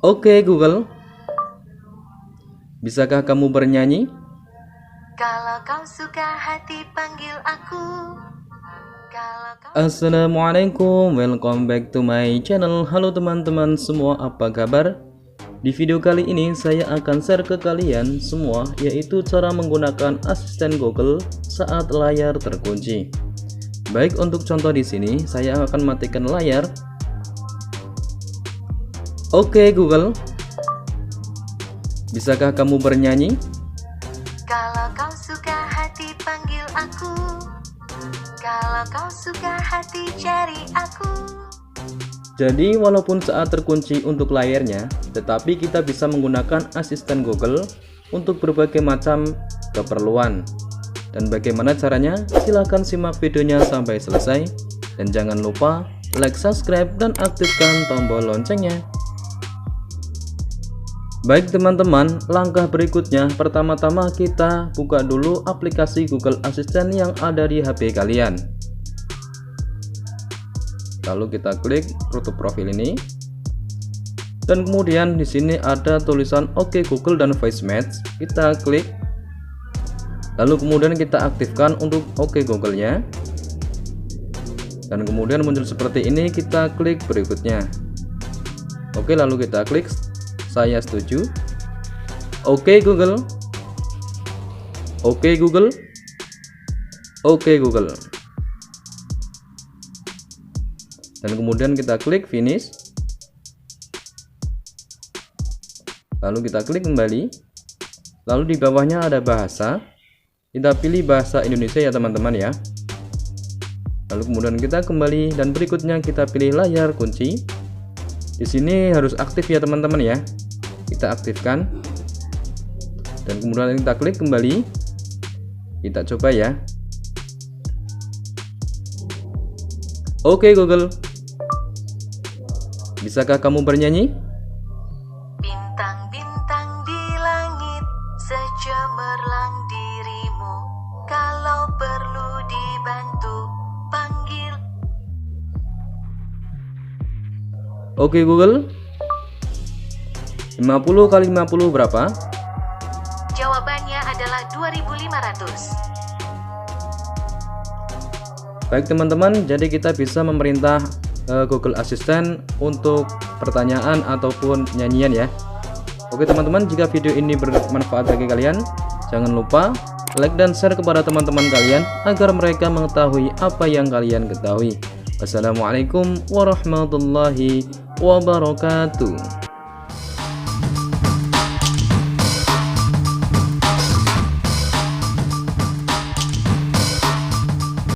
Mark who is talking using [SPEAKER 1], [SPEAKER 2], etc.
[SPEAKER 1] Oke Google, bisakah kamu bernyanyi?
[SPEAKER 2] Kalau kau suka hati panggil aku.
[SPEAKER 1] Assalamualaikum, welcome back to my channel. Halo teman-teman semua, apa kabar? Di video kali ini saya akan share ke kalian semua, yaitu cara menggunakan asisten Google saat layar terkunci. Baik, untuk contoh di sini saya akan matikan layar. Oke Google, bisakah kamu bernyanyi?
[SPEAKER 2] Kalau kau suka hati panggil aku. Kalau kau suka hati cari aku.
[SPEAKER 1] Jadi walaupun saat terkunci untuk layarnya, tetapi kita bisa menggunakan asisten Google untuk berbagai macam keperluan. Dan bagaimana caranya? Silahkan simak videonya sampai selesai. Dan jangan lupa like, subscribe, dan aktifkan tombol loncengnya. Baik teman-teman, langkah berikutnya pertama-tama kita buka dulu aplikasi Google Assistant yang ada di HP kalian. Lalu kita klik foto profil ini. Dan kemudian di sini ada tulisan Oke Google dan Voice Match. Kita klik. Lalu kemudian kita aktifkan untuk Oke Google-nya. Dan kemudian muncul seperti ini, kita klik berikutnya. Oke, lalu kita klik saya setuju. Oke Google. Oke Google. Oke Google. Dan kemudian kita klik finish. Lalu kita klik kembali. Lalu di bawahnya ada bahasa. Kita pilih bahasa Indonesia ya teman-teman ya. Lalu kemudian kita kembali dan berikutnya kita pilih layar kunci. Di sini harus aktif ya teman-teman ya. Kita aktifkan. Dan kemudian kita klik kembali. Kita coba ya. Oke Google, bisakah kamu bernyanyi?
[SPEAKER 2] Bintang-bintang di langit secemerlang dirimu. Kalau perlu dibantu panggil.
[SPEAKER 1] Oke Google, 50 kali 50 berapa?
[SPEAKER 2] Jawabannya adalah 2500.
[SPEAKER 1] Baik teman-teman, jadi kita bisa memerintah Google Assistant untuk pertanyaan ataupun nyanyian ya. Oke teman-teman, jika video ini bermanfaat bagi kalian, jangan lupa like dan share kepada teman-teman kalian agar mereka mengetahui apa yang kalian ketahui. Wassalamualaikum warahmatullahi wabarakatuh.